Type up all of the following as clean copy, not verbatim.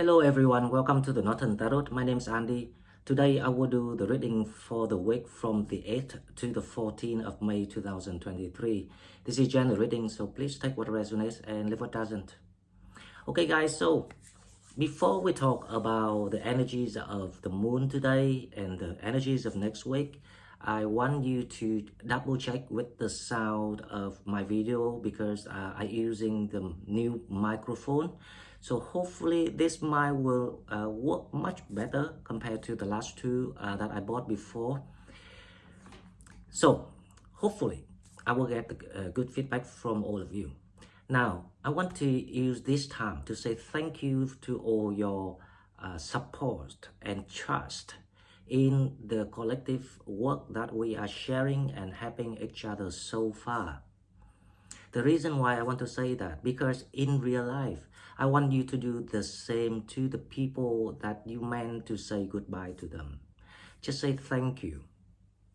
Hello everyone, welcome to the Northern Tarot. My name is Andy. Today I will do the reading for the week from the 8th to the 14th of May 2023. This is general reading, so please take what resonates and leave what doesn't. Okay guys, so before we talk about the energies of the moon today and the energies of next week, I want you to double check with the sound of my video because I'm using the new microphone. So hopefully this mic will work much better compared to the last two that I bought before. So hopefully I will get good feedback from all of you. Now, I want to use this time to say thank you to all your support and trust in the collective work that we are sharing and helping each other so far. The reason why I want to say that, because in real life, I want you to do the same to the people that you meant to say goodbye to them. Just say thank you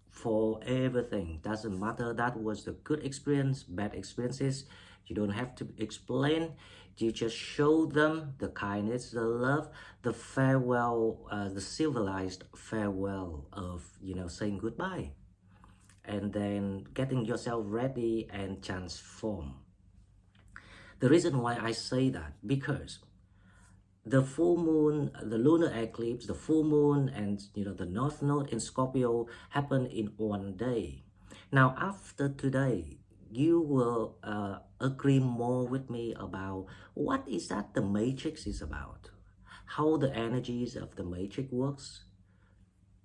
for everything. Doesn't matter that was a good experience, bad experiences. You don't have to explain. You just show them the kindness, the love, the farewell, the civilized farewell of, saying goodbye. And then getting yourself ready and transform. The reason why I say that, because the full moon, the lunar eclipse, the full moon, and the north node in Scorpio happen in one day. Now after today, you will agree more with me about what is that the matrix is about, how the energies of the matrix works.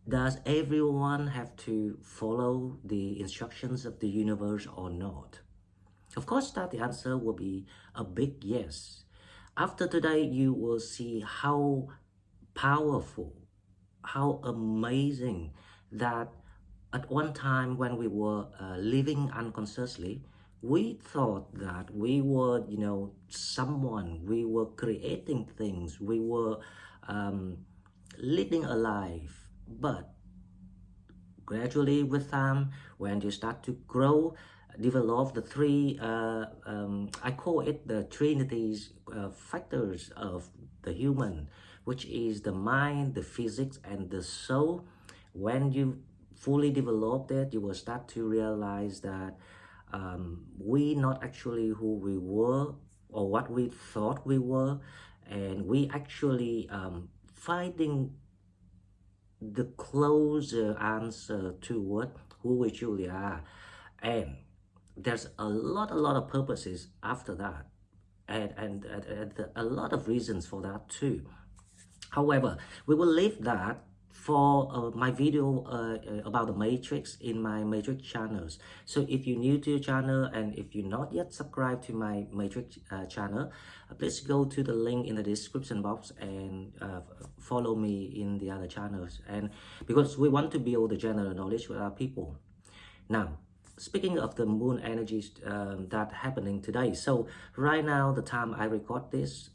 Does everyone have to follow the instructions of the universe or not? Of course that the answer will be a big yes. After today, you will see how powerful, how amazing that at one time when we were living unconsciously, we thought that we were, someone, we were creating things, we were leading a life. But gradually with time, when you start to grow, develop the three, I call it the trinities factors of the human, which is the mind, the physics, and the soul. When you fully develop that, you will start to realize that we not actually who we were or what we thought we were, and we actually finding the closer answer to who we truly are. And there's a lot of purposes after that, and a lot of reasons for that too. However, we will leave that for my video about the matrix in my matrix channels. So if you're new to your channel and if you're not yet subscribed to my matrix channel, please go to the link in the description box and follow me in the other channels, and because we want to build the general knowledge with our people. Now, speaking of the moon energies that happening today, so right now the time I record this,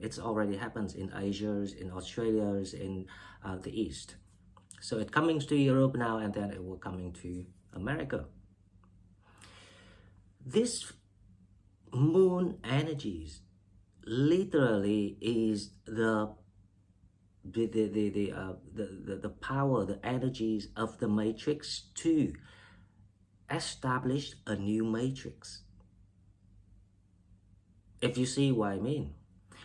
it's already happens in Asia, in Australia, in the East. So it coming to Europe now, and then it will coming to America. This moon energies literally is the power, the energies of the matrix to establish a new matrix. If you see what I mean.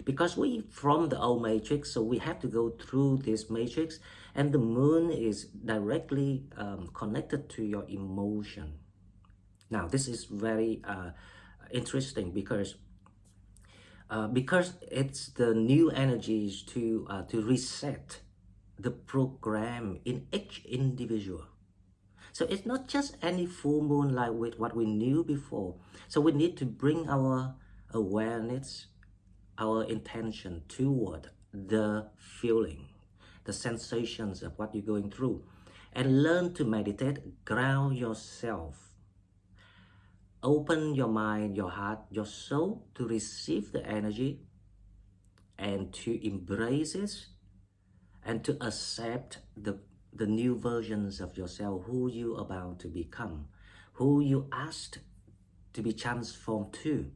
Because we from the old matrix, so we have to go through this matrix, and the moon is directly connected to your emotion. Now this is very interesting because it's the new energies to reset the program in each individual. So it's not just any full moon like with what we knew before. So we need to bring our awareness, our intention toward the feeling, the sensations of what you're going through, and learn to meditate, ground yourself, open your mind, your heart, your soul to receive the energy and to embrace it and to accept the new versions of yourself, who you about to become, who you asked to be transformed to.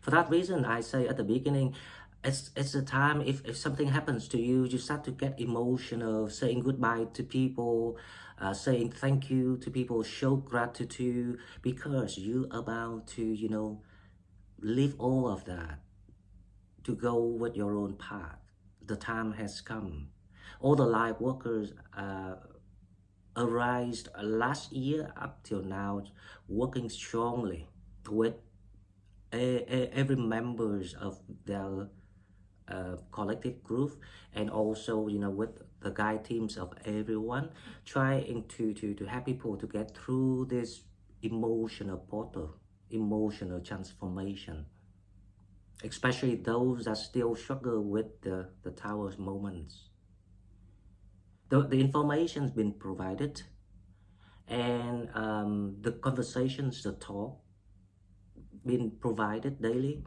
For that reason, I say at the beginning, It's a time, if something happens to you, you start to get emotional, saying goodbye to people, saying thank you to people, show gratitude, because you about to, leave all of that to go with your own path. The time has come. All the light workers arised last year up till now, working strongly with every members of their collective group, and also with the guide teams of everyone, trying to help people to get through this emotional portal, emotional transformation, especially those that still struggle with the tower's moments. The information's been provided, and the conversations, the talk been provided daily,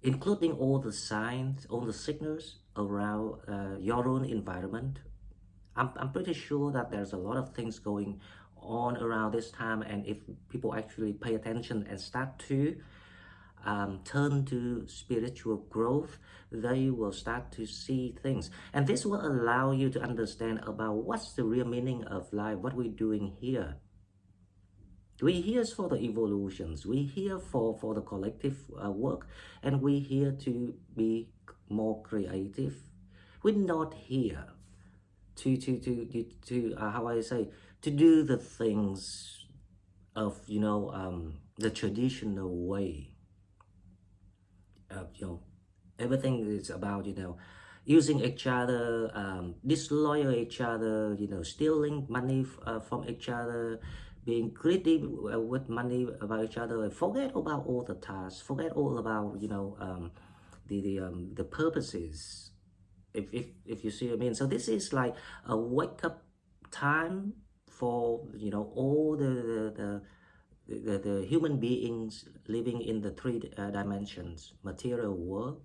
including all the signs, all the signals around your own environment. I'm pretty sure that there's a lot of things going on around this time, and if people actually pay attention and start to turn to spiritual growth, they will start to see things, and this will allow you to understand about what's the real meaning of life, what we're doing here. We're here for the evolutions, we're here for the collective work, and we're here to be more creative. We're not here to how I say, to do the things of the traditional way. Everything is about using each other, disloyal each other, stealing money from each other, being greedy with money about each other. Forget about all the tasks, forget all about the purposes, if you see what I mean. So this is like a wake up time for all the human beings living in the three dimensions material world,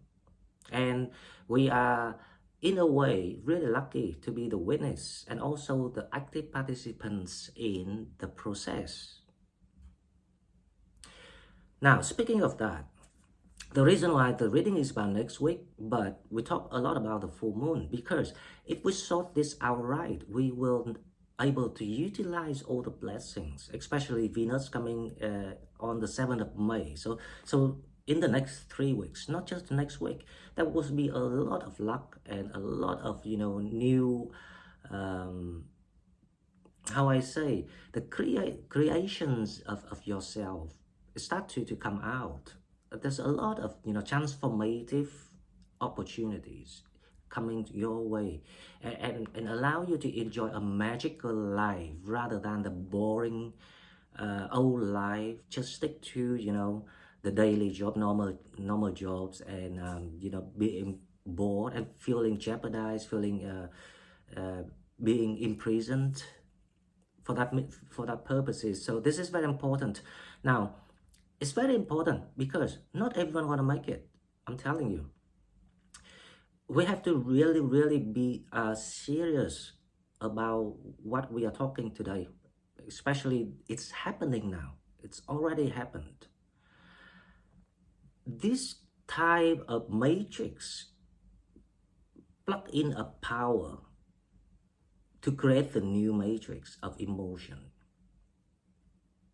and we are in a way really lucky to be the witness and also the active participants in the process. Now, speaking of that, the reason why the reading is about next week, but we talk a lot about the full moon, because if we sort this out right, we will able to utilize all the blessings, especially Venus coming on the 7th of May. So in the next 3 weeks, not just the next week, there will be a lot of luck and a lot of new how I say, the creations of yourself start to come out. There's a lot of transformative opportunities coming your way, and allow you to enjoy a magical life rather than the boring old life. Just stick to the daily job, normal jobs, and being bored and feeling jeopardized, feeling being imprisoned for that purposes. So this is very important. Now, it's very important because not everyone want to make it. I'm telling you, we have to really be serious about what we are talking today. Especially, it's happening now. It's already happened. This type of matrix plug in a power to create the new matrix of emotion,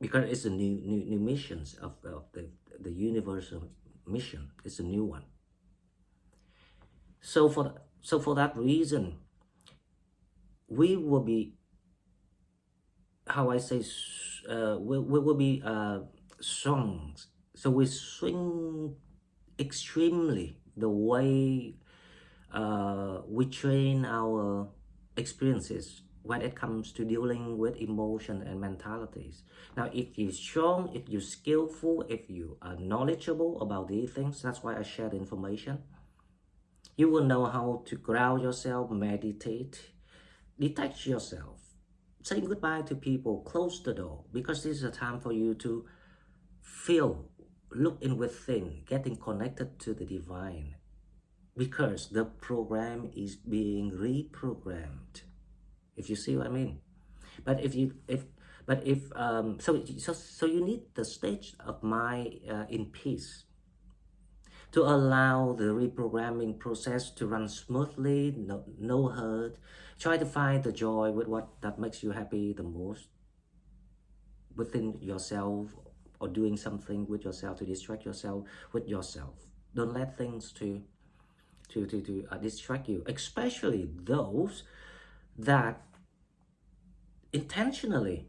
because it's a new missions of the universal mission. It's a new one. So for that reason, we will be, how I say, we will be strong. So we swing extremely the way we train our experiences when it comes to dealing with emotion and mentalities. Now, if you're strong, if you're skillful, if you are knowledgeable about these things, that's why I share the information. You will know how to ground yourself, meditate, detach yourself, say goodbye to people, close the door, because this is a time for you to feel, look in within, getting connected to the divine, because the program is being reprogrammed, if you see what I mean. But so you need the state of mind in peace. to allow the reprogramming process to run smoothly, no hurt. Try to find the joy with what that makes you happy the most within yourself, or doing something with yourself to distract yourself with yourself. Don't let things to distract you, especially those that intentionally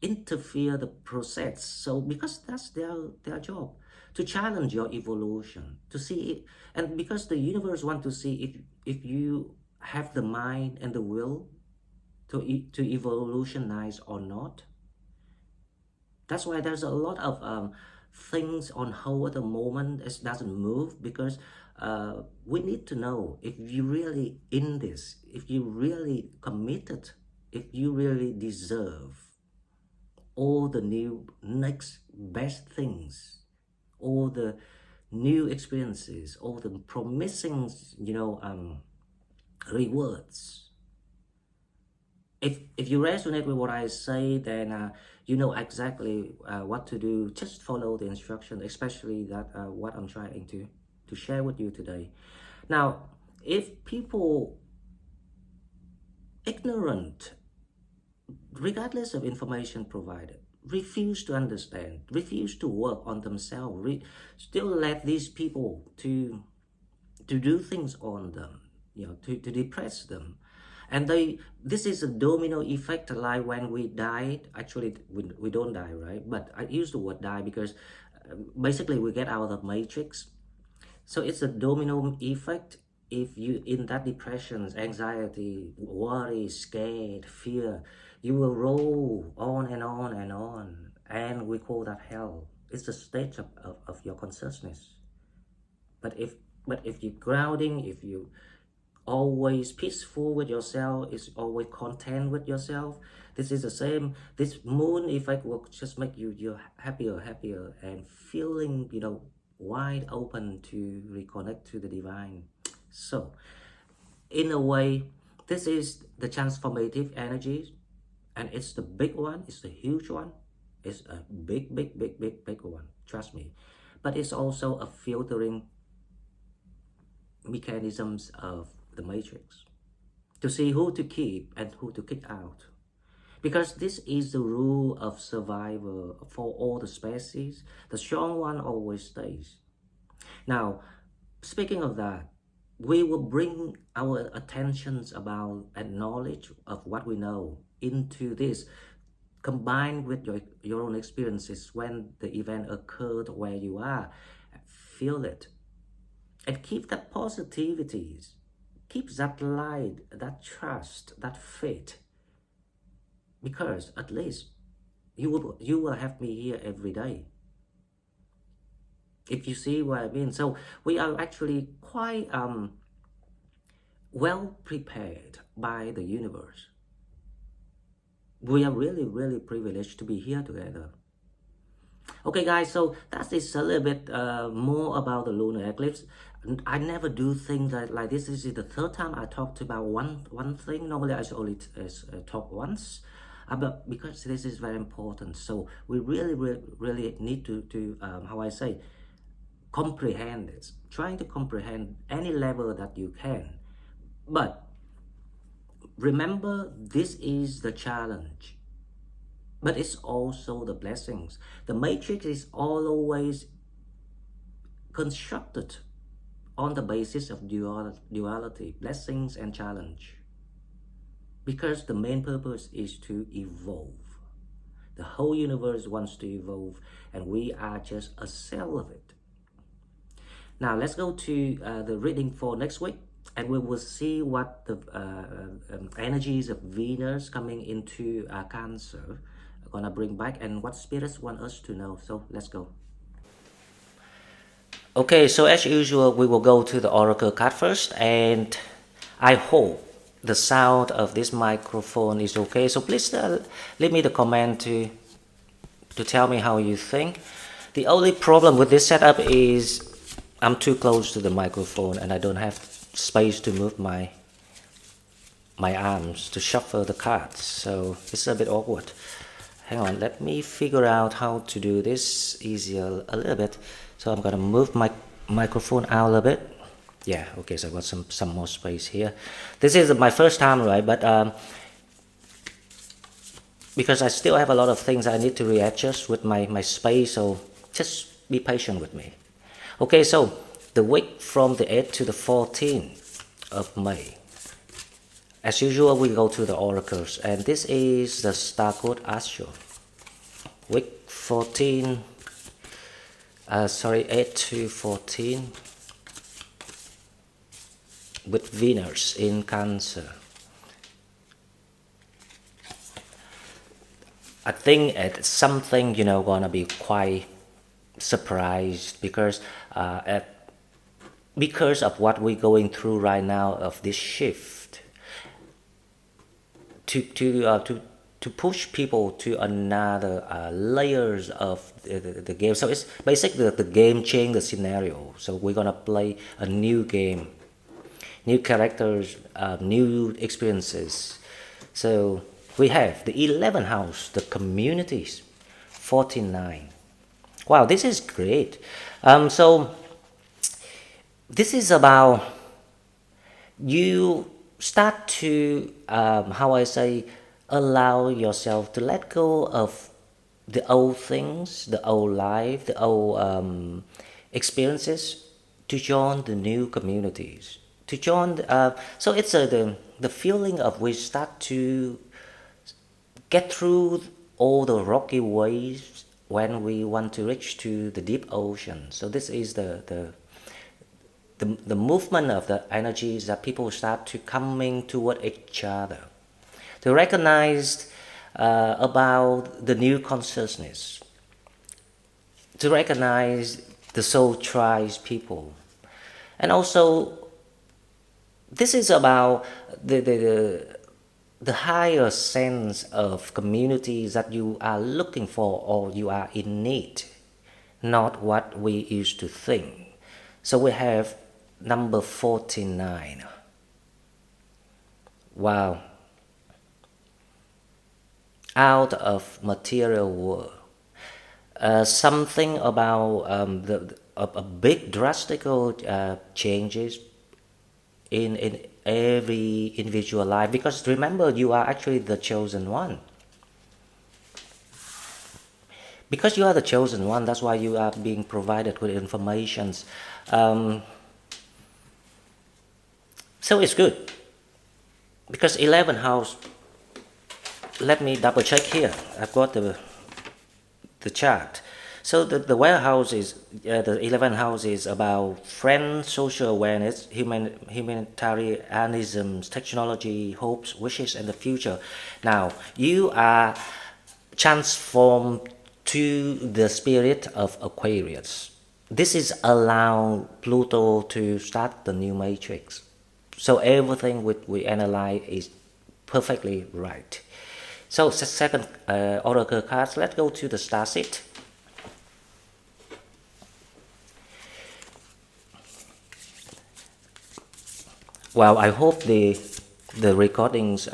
interfere the process. So because that's their job, to challenge your evolution, to see it, and because the universe want to see if you have the mind and the will to evolutionize or not. That's why there's a lot of things on hold at the moment. It doesn't move because we need to know if you really in this, if you really committed, if you really deserve all the new next best things, all the new experiences, all the promising, rewards. If you resonate with what I say, then you know exactly what to do. Just follow the instruction, especially that what I'm trying to share with you today. Now, if people ignorant, regardless of information provided, refuse to understand, refuse to work on themselves, still let these people to do things on them, to depress them. And this is a domino effect, like when we died. Actually, we don't die, right? But I use the word die because basically we get out of the matrix. So it's a domino effect. If you in that depression, anxiety, worry, scared, fear, you will roll on and on and on. And we call that hell. It's the state of your consciousness. But if you're grounding, if you always peaceful with yourself, is always content with yourself, this is the same. This moon effect will just make you're happier and feeling wide open to reconnect to the divine. So in a way, this is the transformative energy, and it's the big one, it's the huge one, it's a big one, trust me. But it's also a filtering mechanisms of the matrix to see who to keep and who to kick out, because this is the rule of survival for all the species. The strong one always stays. Now, speaking of that, we will bring our attentions about and knowledge of what we know into this, combined with your own experiences when the event occurred where you are. Feel it and keep that positivity, keep that light, that trust, that faith, because at least you will have me here every day, if you see what I mean. So we are actually quite well prepared by the universe. We are really privileged to be here together. Okay guys, so that is a little bit more about the lunar eclipse. I never do things like this. This is the third time I talked about one thing. Normally I only talk once, but because this is very important, so we really need to how I say, comprehend this, trying to comprehend any level that you can. But remember, this is the challenge, but it's also the blessings. The matrix is always constructed on the basis of duality, blessings and challenge, because the main purpose is to evolve. The whole universe wants to evolve, and we are just a cell of it. Now let's go to the reading for next week, and we will see what the energies of Venus coming into Cancer are gonna bring back, and what spirits want us to know. So let's go. Okay, so as usual, we will go to the oracle card first, and I hope the sound of this microphone is okay. So please leave me the comment to tell me how you think. The only problem with this setup is I'm too close to the microphone, and I don't have space to move my arms to shuffle the cards, so it's a bit awkward. Hang on, let me figure out how to do this easier a little bit. So I'm gonna move my microphone out a bit. Yeah, okay, so I got some more space here. This is my first time, right? But because I still have a lot of things I need to readjust with my space, so just be patient with me. Okay, so the week from the 8th to the 14th of May. As usual, we go to the oracles, and this is the star code Astro. Week 14, 8 to 14, with Venus in Cancer. I think it's something, gonna be quite surprised because of what we're going through right now of this shift to push people to another layers of the game. So it's basically the game change the scenario. So we're gonna play a new game, new characters, new experiences. So we have the 11th house, the communities, 49. Wow, this is great. So this is about you start to, how I say, allow yourself to let go of the old things, the old life, the old experiences, to join the new communities. To join, so it's the feeling of we start to get through all the rocky ways when we want to reach to the deep ocean. So this is the movement of the energies that people start to coming toward each other. To recognize about the new consciousness. To recognize the soul tribes people. And also, this is about the higher sense of communities that you are looking for or you are in need, not what we used to think. So we have number 49. Wow. Out of material world. Something about a big drastic changes in every individual life, because remember, you are actually the chosen one. Because you are the chosen one, that's why you are being provided with informations. So it's good, because 11th house, let me double check here. I've got the chart. So the warehouse is, the 11th house is about friends, social awareness, humanitarianism, technology, hopes, wishes, and the future. Now, you are transformed to the spirit of Aquarius. This is allow Pluto to start the new matrix. So everything we analyze is perfectly right. So second oracle cards, let's go to the star seed. Well, I hope the recordings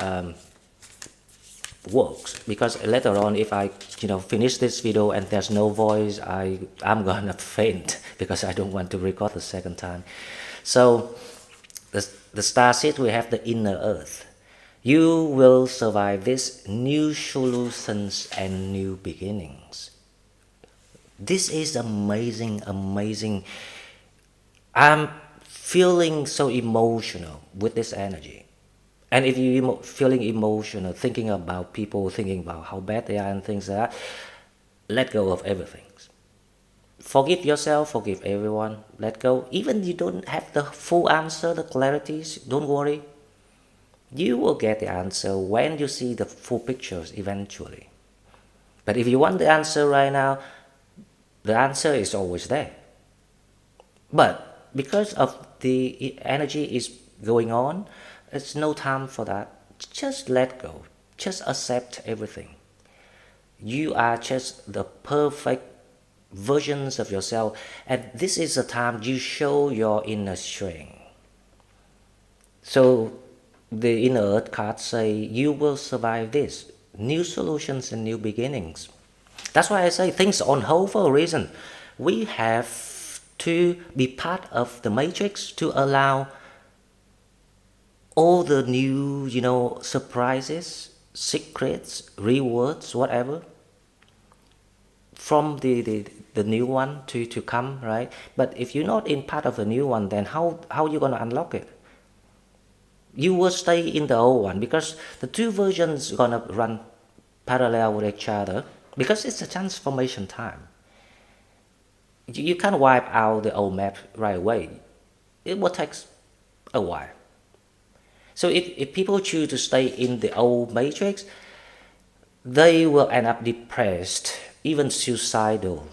works, because later on, if I finish this video and there's no voice, I'm gonna faint because I don't want to record the second time. So the star seed, we have the inner earth. You will survive this, new solutions and new beginnings. This is amazing, amazing. I'm feeling so emotional with this energy. And if you're feeling emotional, thinking about people, thinking about how bad they are and things like that, let go of everything. Forgive yourself, forgive everyone, let go. Even you don't have the full answer, the clarities, don't worry. You will get the answer when you see the full pictures eventually. But if you want the answer right now, the answer is always there. But because of the energy is going on, it's no time for that. Just let go. Just accept everything. You are just the perfect versions of yourself, and this is the time you show your inner strength. So the inner earth cards say you will survive this, new solutions and new beginnings. That's why I say things on hold for a reason. We have to be part of the matrix, to allow all the new, surprises, secrets, rewards, whatever, from the new one to come, right? But if you're not in part of the new one, then how you gonna unlock it? You will stay in the old one, because the two versions gonna run parallel with each other, because it's a transformation time. You can't wipe out the old map right away. It will take a while. So if people choose to stay in the old matrix, they will end up depressed, even suicidal,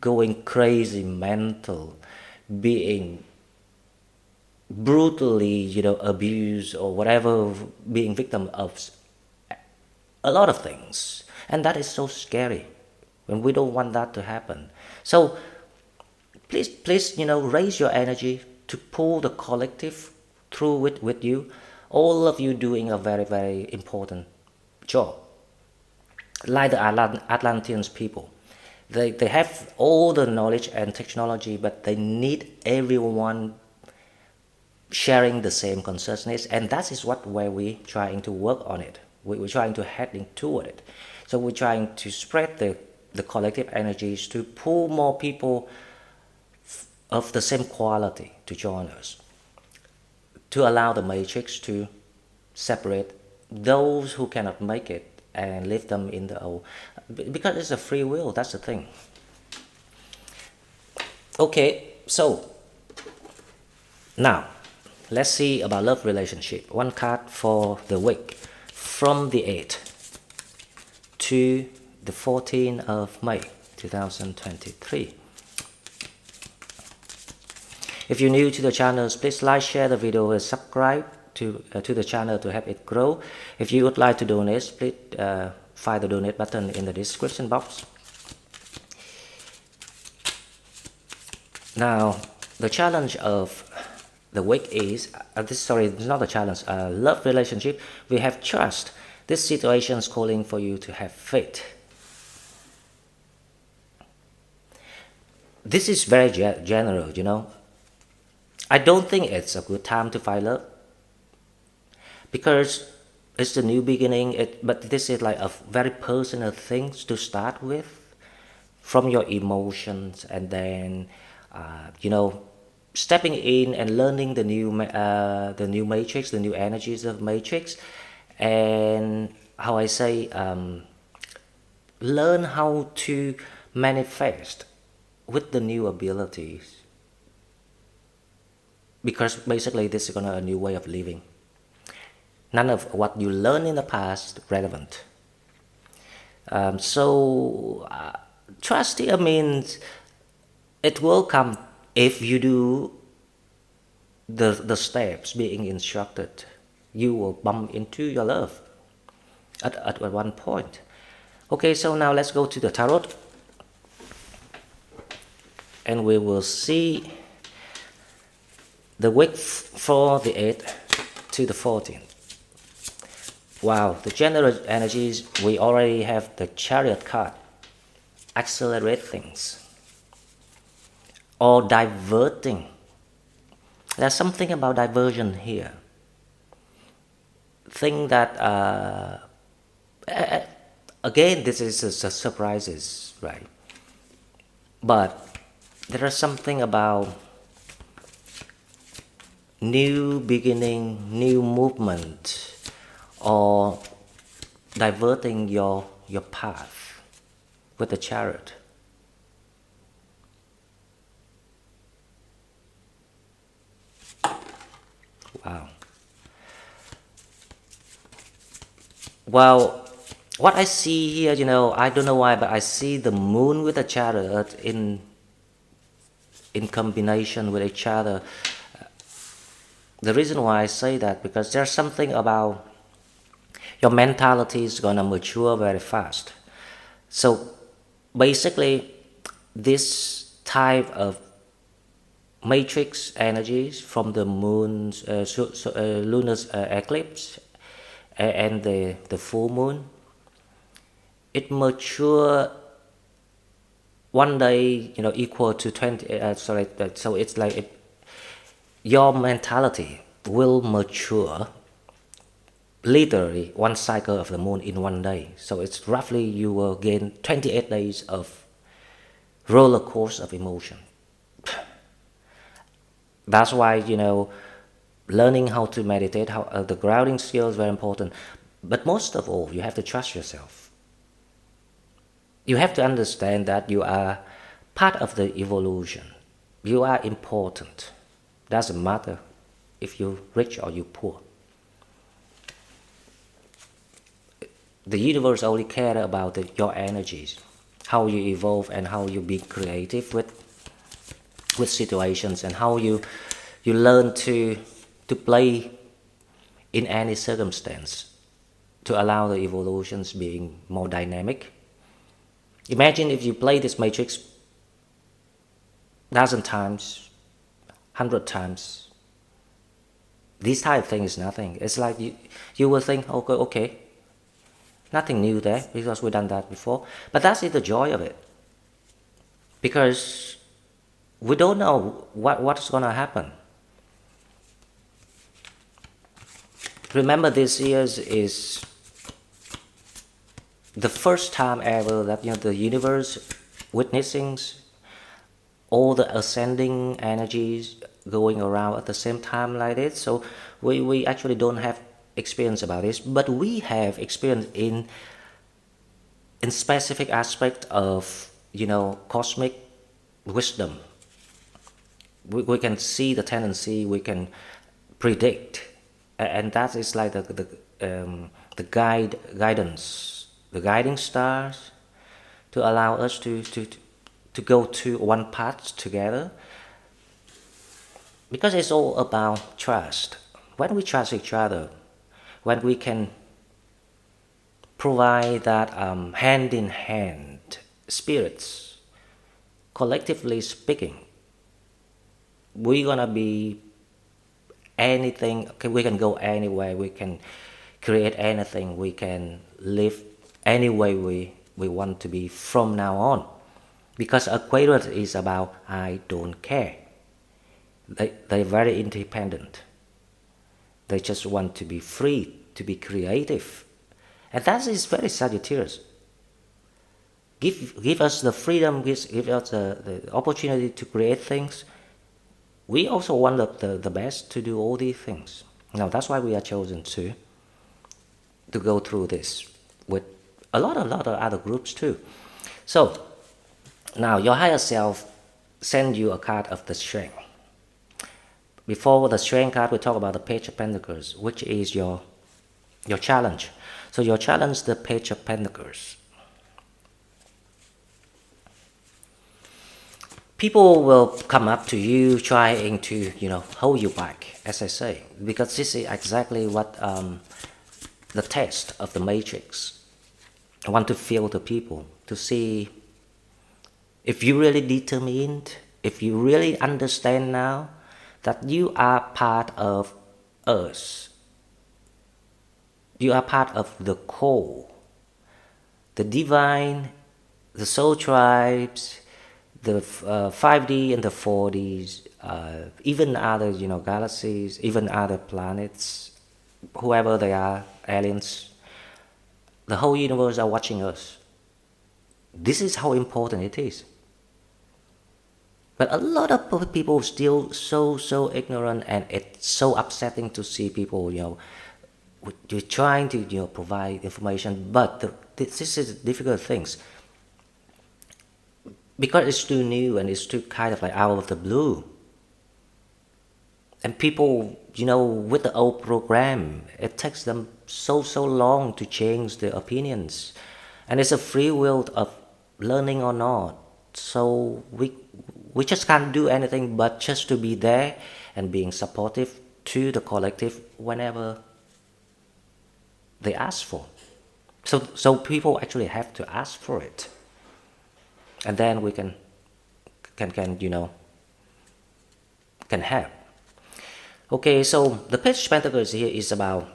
going crazy, mental, being brutally, abused or whatever, being victim of a lot of things. And that is so scary, and we don't want that to happen. So please, raise your energy to pull the collective through it with you. All of you doing a very, very important job. Like the Atlanteans people. They have all the knowledge and technology, but they need everyone sharing the same consciousness, and that is where we're trying to work on it. We're trying to heading toward it. So we're trying to spread the collective energies to pull more people of the same quality to join us, to allow the matrix to separate those who cannot make it and leave them in the old, because it's a free will. That's the thing. Okay, so now let's see about love relationship. One card for the week, from the 8th to the 14th of May 2023. If you're new to the channel, please like, share the video, and subscribe to the channel to help it grow. If you would like to donate, please find the donate button in the description box. Now, the challenge of the week is, it's not a challenge, love relationship. We have trust. This situation is calling for you to have faith. This is very general, I don't think it's a good time to find love, because it's the new beginning. But this is like a very personal thing to start with, from your emotions, and then stepping in and learning the new matrix, the new energies of matrix, and how I say, learn how to manifest with the new abilities, because basically this is a new way of living. None of what you learned in the past relevant. Trust here means it will come if you do the steps being instructed. You will bump into your love at one point. Okay, so now let's go to the tarot, and we will see the week for the 8th to the 14th. Wow, the general energies, we already have the Chariot card. Accelerate things, or diverting. There's something about diversion here. Thing that, again, this is a surprises, right? But there is something about new beginning, new movement, or diverting your path with the Chariot. Wow. Well, what I see here, I don't know why, but I see the moon with the Chariot in combination with each other. The reason why I say that, because there's something about your mentality is gonna mature very fast. So basically, this type of matrix energies from the moon's lunar eclipse and the full moon, it mature one day, equal to 20, so it's like your mentality will mature literally one cycle of the moon in one day. So it's roughly you will gain 28 days of roller coaster of emotion. That's why, learning how to meditate, how the grounding skill is very important. But most of all, you have to trust yourself. You have to understand that you are part of the evolution. You are important. Doesn't matter if you're rich or you're poor. The universe only cares about your energies, how you evolve and how you be creative with situations, and how you learn to play in any circumstance to allow the evolutions being more dynamic. Imagine if you play this matrix dozen times, 100 times. This type of thing is nothing. It's like you will think, okay, nothing new there because we've done that before. But that's the joy of it. Because we don't know what's going to happen. Remember, this year is the first time ever that the universe witnessing all the ascending energies going around at the same time like this. So we actually don't have experience about this, but we have experience in specific aspect of cosmic wisdom. We can see the tendency, we can predict, and that is like the guidance, the guiding stars to allow us to go to one path together, because it's all about trust. When we trust each other, when we can provide that hand in hand spirits, collectively speaking, we're gonna be anything. We can go anywhere, we can create anything, we can live any way we want to be from now on. Because Aquarius is about I don't care. They're very independent. They just want to be free, to be creative. And that is very Sagittarius. Give us the freedom, give us the opportunity to create things. We also want the best to do all these things. Now that's why we are chosen to go through this with a lot of other groups too. So now your higher self send you a card of the strength. Before the strength card, we talk about the Page of Pentacles, which is your challenge. So your challenge, the Page of Pentacles. People will come up to you trying to, hold you back, as I say, because this is exactly what the test of the matrix. I want to feel the people, to see if you really determined, if you really understand now that you are part of us. You are part of the core, the divine, the soul tribes, the 5D and the 4Ds, even other galaxies, even other planets, whoever they are, aliens. The whole universe are watching us. This is how important it is. But a lot of people still so ignorant, and it's so upsetting to see people, you're trying to provide information, but this is difficult things. Because it's too new and it's too kind of like out of the blue. And people, with the old program, it takes them so long to change their opinions. And it's a free will of learning or not. So we just can't do anything but just to be there and being supportive to the collective whenever they ask for. So people actually have to ask for it. And then we can help. Okay, so the Page of Pentacles here is about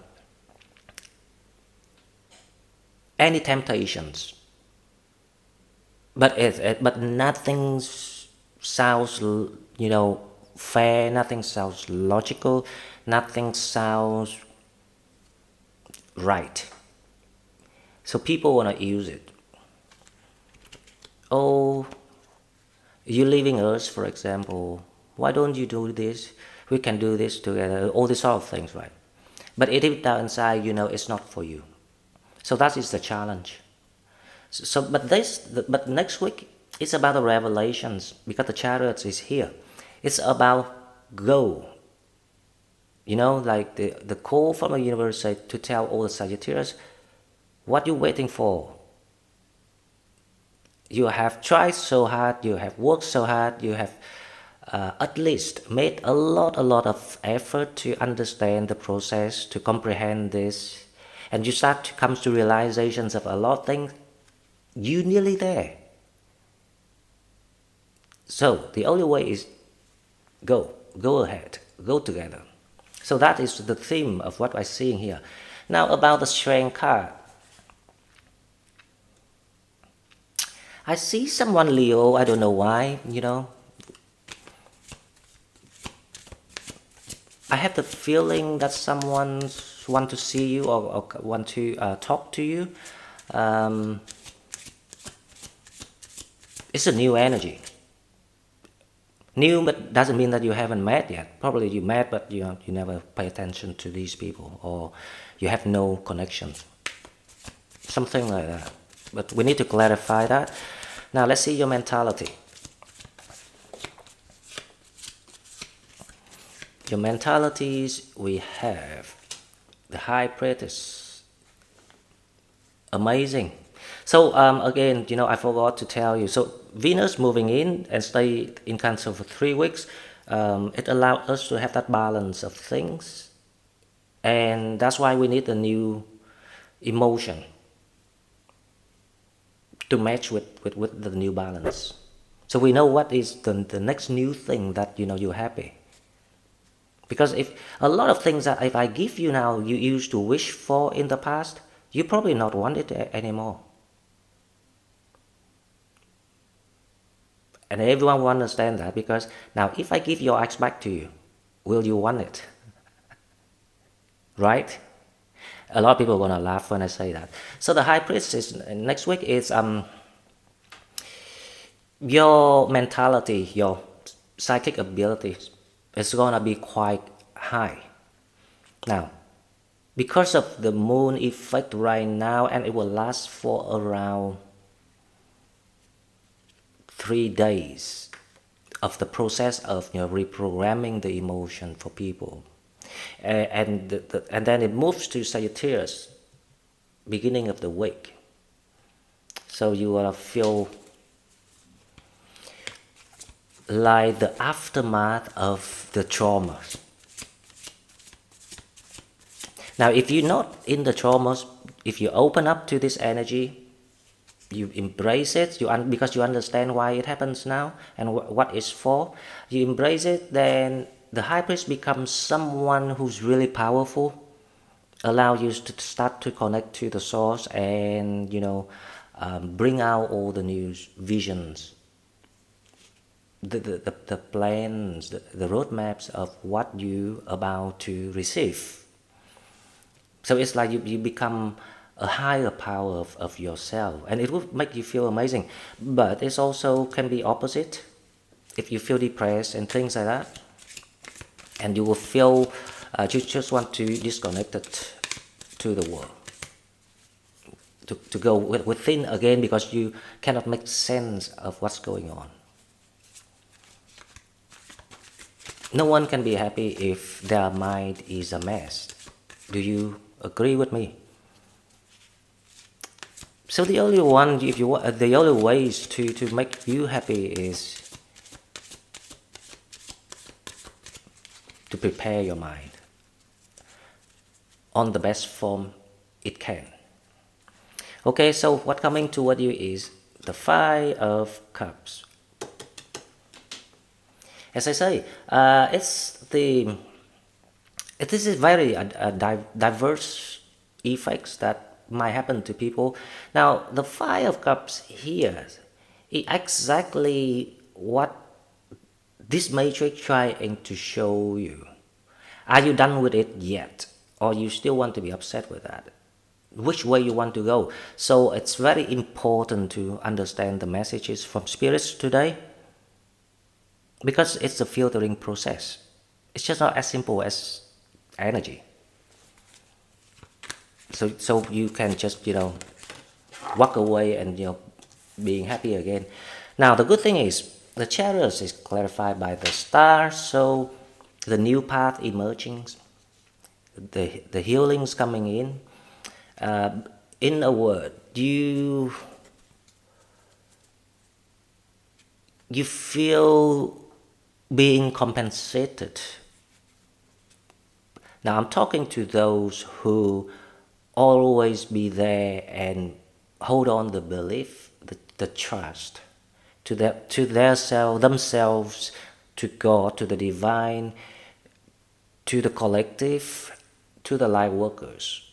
any temptations. but nothing sounds, fair. Nothing sounds logical. Nothing sounds right. So people want to use it. Oh, you leaving us, for example. Why don't you do this? We can do this together. All these sort of things, right? But deep down inside, it's not for you. So that is the challenge. But next week it's about the revelations because the Chariot is here. It's about go. Like the call from the universe to tell all the Sagittarius, what you waiting for? You have tried so hard, you have worked so hard, you have at least made a lot of effort to understand the process, to comprehend this, and you start to come to realizations of a lot of things. You're nearly there. So the only way is go ahead, go together. So that is the theme of what I'm seeing here. Now about the Strength card. I see someone Leo, I don't know why, I have the feeling that someone want to see you or want to talk to you. It's a new energy. New, but doesn't mean that you haven't met yet. Probably you met, but you never pay attention to these people, or you have no connection. Something like that. But we need to clarify that. Now let's see your mentality. Your mentalities, we have the High Priestess. Amazing. So again, I forgot to tell you. So Venus moving in and stay in Cancer for 3 weeks. It allowed us to have that balance of things, and that's why we need a new emotion to match with the new balance. So we know what is the next new thing that you're happy. Because if a lot of things that if I give you now, you used to wish for in the past, you probably not want it anymore. And everyone will understand that, because now if I give your ex back to you, will you want it? Right? A lot of people are gonna laugh when I say that. So the High Priestess next week is your mentality, your psychic abilities is gonna be quite high. Now, because of the moon effect right now, and it will last for around 3 days of the process of reprogramming the emotion for people, and then it moves to Sagittarius beginning of the week. So you will feel like the aftermath of the trauma. Now if you're not in the traumas, if you open up to this energy, you embrace it, because you understand why it happens now and what it's for, you embrace it, then the High Priest becomes someone who's really powerful, allow you to start to connect to the source and bring out all the new visions, the plans, the roadmaps of what you about to receive. So it's like you become a higher power of yourself, and it will make you feel amazing. But it also can be opposite. If you feel depressed and things like that, and you will feel you just want to disconnect it to the world, to go within again, because you cannot make sense of what's going on. No one can be happy if their mind is a mess. Do you agree with me? So the only ways to make you happy is to prepare your mind on the best form it can. Okay, so what coming toward you is the Five of Cups. As I say, this is very diverse effects that might happen to people. Now, the Five of Cups here exactly what this matrix trying to show you. Are you done with it yet? Or you still want to be upset with that? Which way you want to go? So it's very important to understand the messages from spirits today, because it's a filtering process. It's just not as simple as energy. So you can just, walk away and, being happy again. Now, the good thing is the Chariots is clarified by the stars, so the new path emerging, the healings coming in. In a word, you feel being compensated. Now I'm talking to those who always be there and hold on the belief, the trust to their self, themselves, to God, to the divine, to the collective, to the light workers.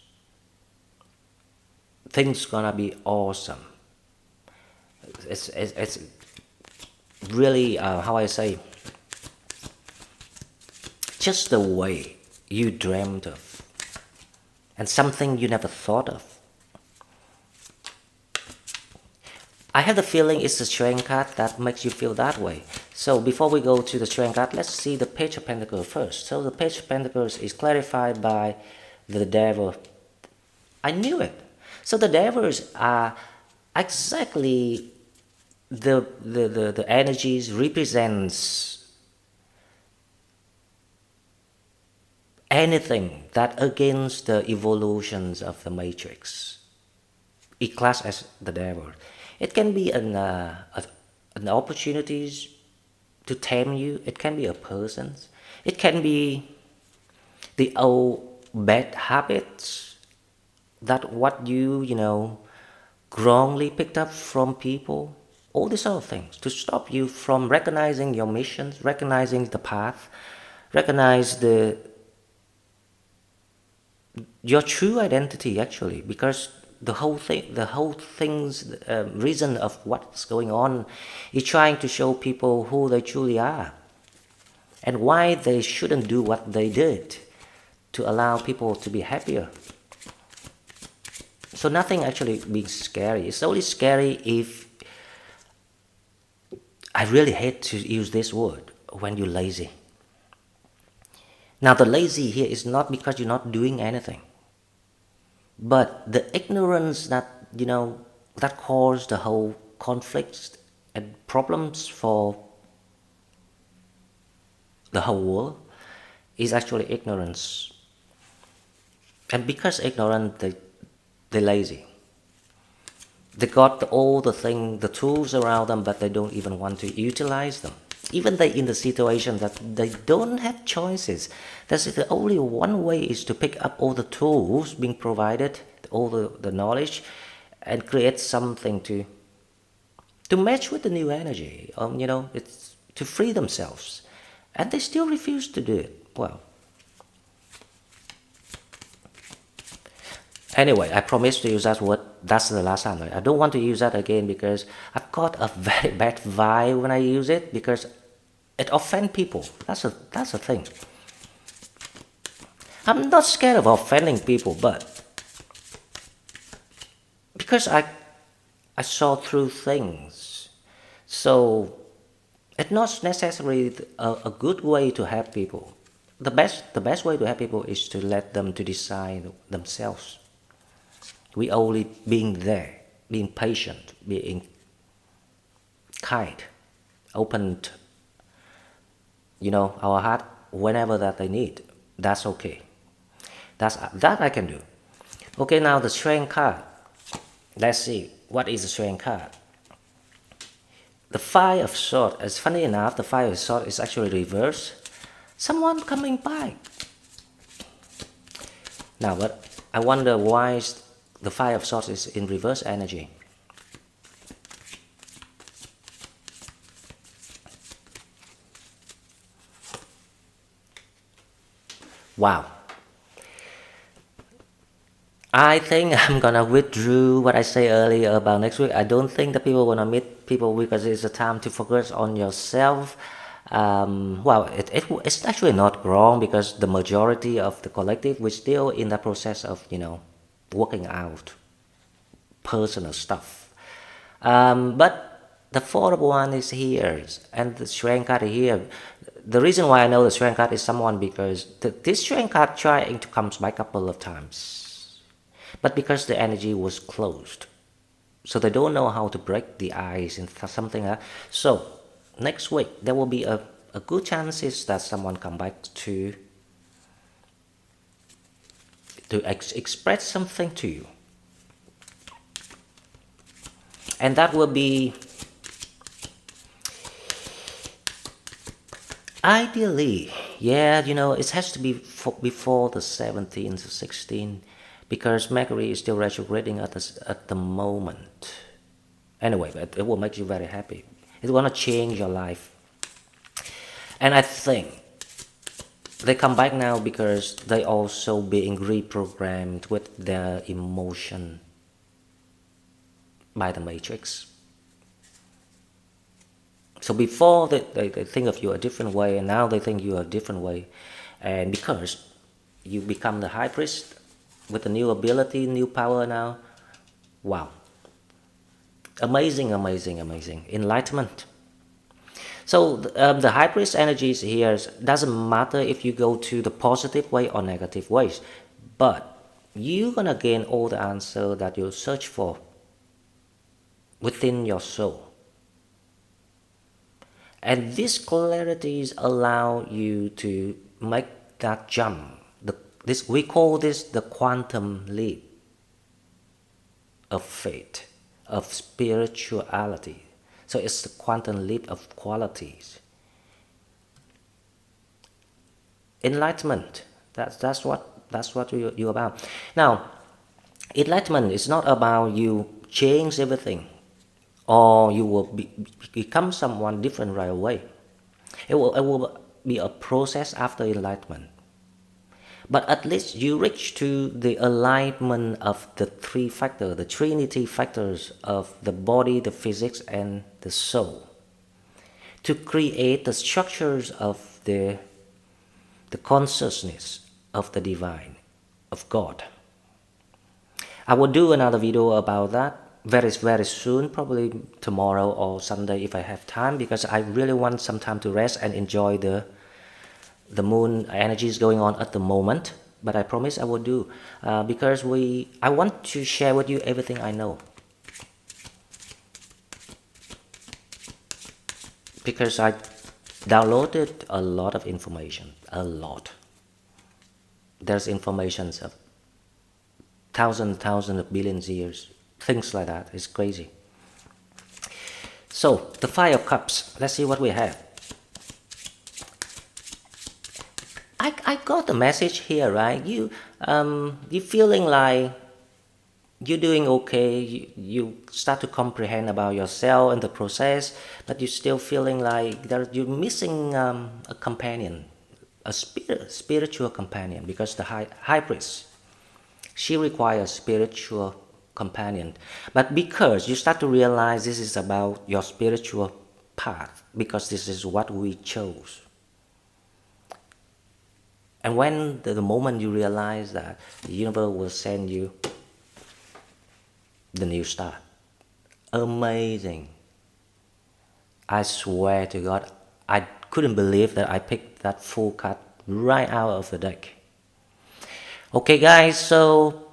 Things gonna be awesome. It's really, how I say, just the way you dreamed of, and something you never thought of. I have the feeling it's the strength card that makes you feel that way. So before we go to the strength card, let's see the Page of Pentacles first. So the Page of Pentacles is clarified by the Devil. I knew it. So the devils are exactly the energies represents anything that against the evolutions of the matrix. It class as the devil. It can be an opportunities to tame you. It can be a person. It can be the old bad habits that what you wrongly picked up from people. All these other things to stop you from recognizing your missions, recognizing the path, recognize your true identity actually, because the whole thing's reason of what's going on is trying to show people who they truly are and why they shouldn't do what they did to allow people to be happier. So nothing actually being scary. It's only scary if, I really hate to use this word, when you're lazy. Now the lazy here is not because you're not doing anything, but the ignorance that that caused the whole conflicts and problems for the whole world is actually ignorance. And because ignorant, they're lazy. They got all the tools around them, but they don't even want to utilize them. Even they in the situation that they don't have choices. That's the only one way is to pick up all the tools being provided, all the knowledge, and create something to match with the new energy. It's to free themselves, and they still refuse to do it. Well, anyway, I promise to use that word. That's the last time. I don't want to use that again because I've got a very bad vibe when I use it, because it offends people. That's a thing. I'm not scared of offending people, but because I saw through things. So it's not necessarily a good way to help people. The best way to help people is to let them to decide themselves. We only being there, being patient, being kind, opened, our heart whenever that they need. That's okay. That I can do. Okay, now the strength card. Let's see, what is the strength card? The Five of Swords. It's funny enough, the Five of Swords is actually reversed. Someone coming by. Now, but I wonder why the Five of Swords is in reverse energy. Wow. I think I'm gonna withdraw what I say earlier about next week. I don't think that people wanna meet people because it's a time to focus on yourself. Well, it's actually not wrong because the majority of the collective we're still in the process of working out personal stuff. But the fourth one is here, and the strength card is here. The reason why I know the strength card is someone because this strength card trying to come back a couple of times, but because the energy was closed, so they don't know how to break the ice and something like that. So next week there will be a good chances that someone come back to express something to you, and that will be ideally, yeah, it has to be before the 17th or 16th because Mercury is still retrograding at the moment. Anyway, it will make you very happy. It will change your life. And I think they come back now because they also being reprogrammed with their emotion by the matrix. So before they think of you a different way, and now they think you a different way. And because you become the high priest with a new ability, new power now, wow. Amazing, amazing, amazing. Enlightenment. So the high priest energies here doesn't matter if you go to the positive way or negative ways, but you're gonna gain all the answer that you search for within your soul. And these clarities allow you to make that jump. We call this the quantum leap of faith, of spirituality. So it's the quantum leap of qualities. Enlightenment. That's what you're about. Now, enlightenment is not about you change everything, or you will become someone different right away. It will be a process after enlightenment. But at least you reach to the alignment of the three factors, the trinity factors of the body, the physics, and the soul, to create the structures of the consciousness of the divine, of God. I will do another video about that very, very soon, probably tomorrow or Sunday if I have time, because I really want some time to rest and enjoy the moon energies going on at the moment. But I promise I will do, because I want to share with you everything I know, because I downloaded a lot of information, a lot. There's information of thousands of billions years, things like that. It's crazy. So the Five of Cups, let's see what we have. I got the message here, right? You feeling like you're doing okay. You start to comprehend about yourself and the process, but you're still feeling like you're missing a companion, a spiritual companion, because the high priest, she requires spiritual companion. But because you start to realize this is about your spiritual path, because this is what we chose. And when the moment you realize that, the universe will send you the new start. Amazing. I swear to God, I couldn't believe that I picked that full card right out of the deck. Okay guys, so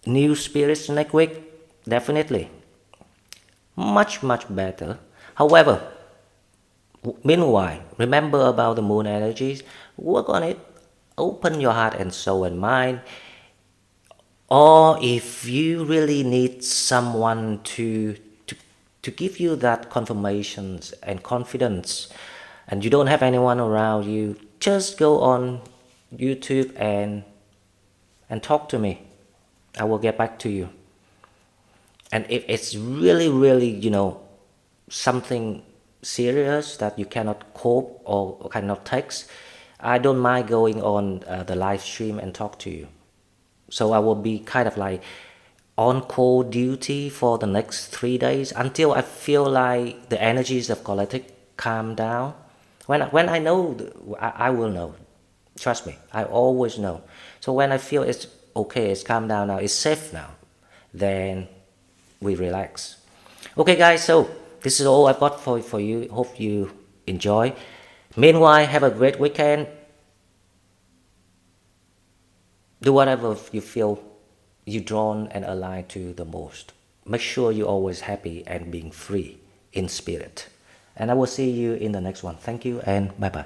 new spirits next week, definitely. Much better. However, meanwhile, remember about the moon energies, work on it, open your heart and soul and mind. Or if you really need someone to give you that confirmations and confidence, and you don't have anyone around you, just go on YouTube and talk to me. I will get back to you. And if it's really, something serious that you cannot cope or cannot take, I don't mind going on the live stream and talk to you. So I will be kind of like on call duty for the next 3 days until I feel like the energies of collective calm down. When I know, I will know. Trust me, I always know. So when I feel it's okay, it's calm down now, it's safe now, then we relax. Okay, guys, so this is all I've got for you. Hope you enjoy. Meanwhile, have a great weekend. Do whatever you feel you drawn and aligned to the most. Make sure you're always happy and being free in spirit. And I will see you in the next one. Thank you and bye bye.